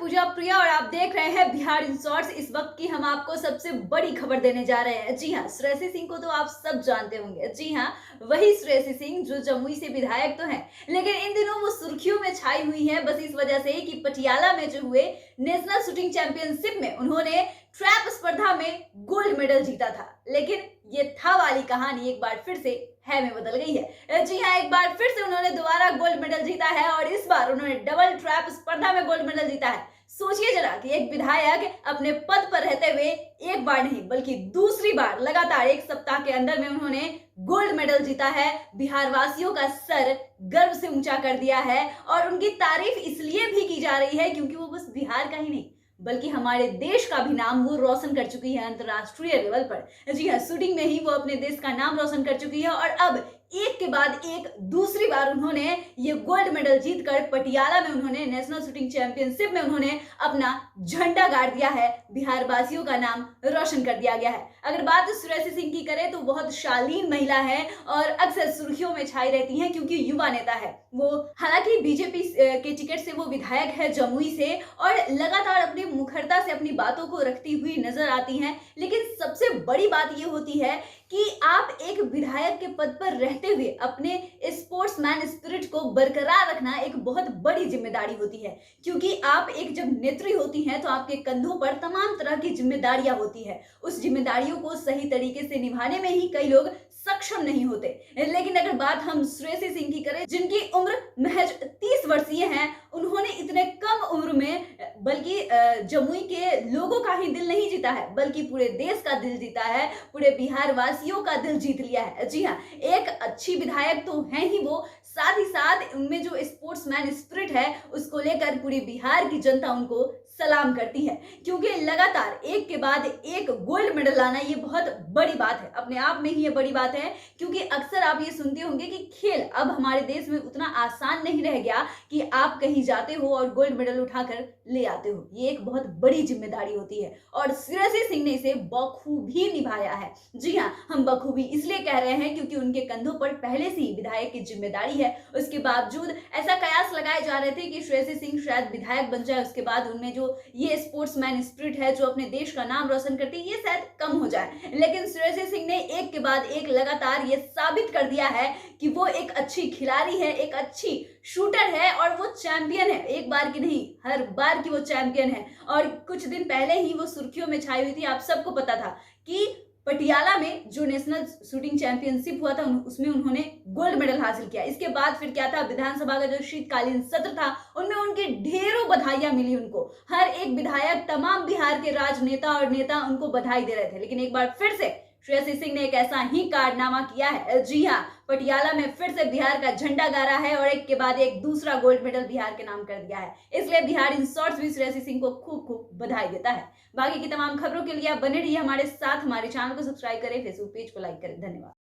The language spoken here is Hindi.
पूजा प्रिया और आप देख रहे हैं बिहार इन शॉर्ट्स। इस वक्त की हम आपको सबसे बड़ी खबर देने जा रहे हैं। जी हाँ, श्रेयसी सिंह को तो आप सब जानते होंगे। जी हाँ, वही श्रेयसी सिंह जो जमुई से विधायक तो हैं, लेकिन इन दिनों वो सुर्खियों में छाई हुई हैं बस इस वजह से कि पटियाला में जो हुए नेशनल शूटिंग चैंपियनशिप में उन्होंने ट्रैप स्पर्धा में गोल्ड मेडल जीता था। लेकिन ये था वाली कहानी एक बार फिर से है में बदल गई है। जी हाँ, एक बार फिर से उन्होंने दोबारा गोल्ड मेडल जीता है और इस बार उन्होंने डबल ट्रैप स्पर्धा में गोल्ड मेडल जीता है। सोचिए जरा कि एक विधायक अपने पद पर रहते हुए एक बार नहीं बल्कि दूसरी बार लगातार एक सप्ताह के अंदर में उन्होंने गोल्ड मेडल जीता है। बिहार वासियों का सर गर्व से ऊंचा कर दिया है और उनकी तारीफ इसलिए भी की जा रही है क्योंकि वो बस बिहार का ही नहीं बल्कि हमारे देश का भी नाम वो रोशन कर चुकी है अंतरराष्ट्रीय लेवल पर। जी हाँ, शूटिंग में ही वो अपने देश का नाम रोशन कर चुकी है और अब एक के बाद एक दूसरी बार उन्होंने ये गोल्ड मेडल जीतकर पटियाला में उन्होंने नेशनल शूटिंग चैंपियनशिप में उन्होंने अपना झंडा गाड़ दिया है। बिहार वासियों का नाम रोशन कर दिया गया है। अगर बात श्रेयसी सिंह की करें तो बहुत शालीन महिला है और अक्सर सुर्खियों में छाई रहती हैं क्योंकि युवा नेता है वो। हालांकि बीजेपी के टिकट से वो विधायक है जमुई से और लगातार अपनी मुखरता से अपनी बातों को रखती हुई नजर आती हैं। लेकिन सबसे बड़ी बात ये होती है कि आप एक विधायक के पद पर रहते हुए अपने स्पोर्ट्समैन स्पिरिट को बरकरार रखना एक बहुत बड़ी जिम्मेदारी होती है क्योंकि आप एक जब नेत्री होती हैं तो आपके कंधों पर तमाम तरह की जिम्मेदारियां होती है। उस जिम्मेदारियों को सही तरीके से निभाने में ही कई लोग सक्षम नहीं होते। लेकिन अगर बात हम श्रेयसी सिंह की करें जिनकी उम्र महज 30 वर्षीय है, उन्होंने इतने कम उम्र में बल्कि जमुई के लोगों का ही दिल नहीं जीता है बल्कि पूरे देश का दिल जीता है, पूरे बिहार वासियों का दिल जीत लिया है। जी हाँ, एक अच्छी विधायक तो है ही वो, साथ ही साथ उनमें जो स्पोर्ट्समैन स्पिरिट है उसको लेकर पूरी बिहार की जनता उनको सलाम करती है क्योंकि लगातार एक के बाद एक गोल्ड मेडल लाना ये बहुत बड़ी बात है। अपने आप में ही ये बड़ी बात है क्योंकि अक्सर आप ये सुनते होंगे कि खेल अब हमारे देश में उतना आसान नहीं रह गया कि आप कहीं जाते हो और गोल्ड मेडल उठाकर ले आते हो। ये एक बहुत बड़ी जिम्मेदारी होती है और श्रेयसी सिंह ने इसे बखूबी निभाया है। जी हाँ, हम बखूबी इसलिए कह रहे हैं क्योंकि उनके कंधों पर पहले से ही विधायक की जिम्मेदारी है। उसके बावजूद ऐसा कयास लगाए जा रहे थे कि श्रेयसी सिंह शायद विधायक बन जाए, उसके बाद उनमें जो ये स्पोर्ट्समैन स्पिरिट है जो अपने देश का नाम रोशन करती है ये शायद कम हो जाए। लेकिन श्रेयसी सिंह ने एक के बाद एक लगातार ये साबित कर दिया है कि वो एक अच्छी खिलाड़ी है, एक अच्छी शूटर है और वो चैंपियन है। एक बार की नहीं, हर बार की वो चैंपियन है। और कुछ दिन पहले ही वो सुर्खियों में छाई हुई थी। आप सबको पता था कि पटियाला में जो नेशनल शूटिंग चैंपियनशिप हुआ था उसमें उन्होंने गोल्ड मेडल हासिल किया। इसके बाद फिर क्या था, विधानसभा का जो शीतकालीन सत्र था उनमें उनकी ढेरों बधाइयां मिली उनको। हर एक विधायक, तमाम बिहार के राजनेता और नेता उनको बधाई दे रहे थे। लेकिन एक बार फिर से श्रेयसी सिंह ने एक ऐसा ही कारनामा किया है। जी हाँ, पटियाला में फिर से बिहार का झंडा गाड़ा है और एक के बाद एक दूसरा गोल्ड मेडल बिहार के नाम कर दिया है। इसलिए बिहार इन शॉर्ट्स भी श्रेयसी सिंह को खूब खूब बधाई देता है। बाकी की तमाम खबरों के लिए आप बने रहिए हमारे साथ। हमारे चैनल को सब्सक्राइब करें, फेसबुक पेज को लाइक करें। धन्यवाद।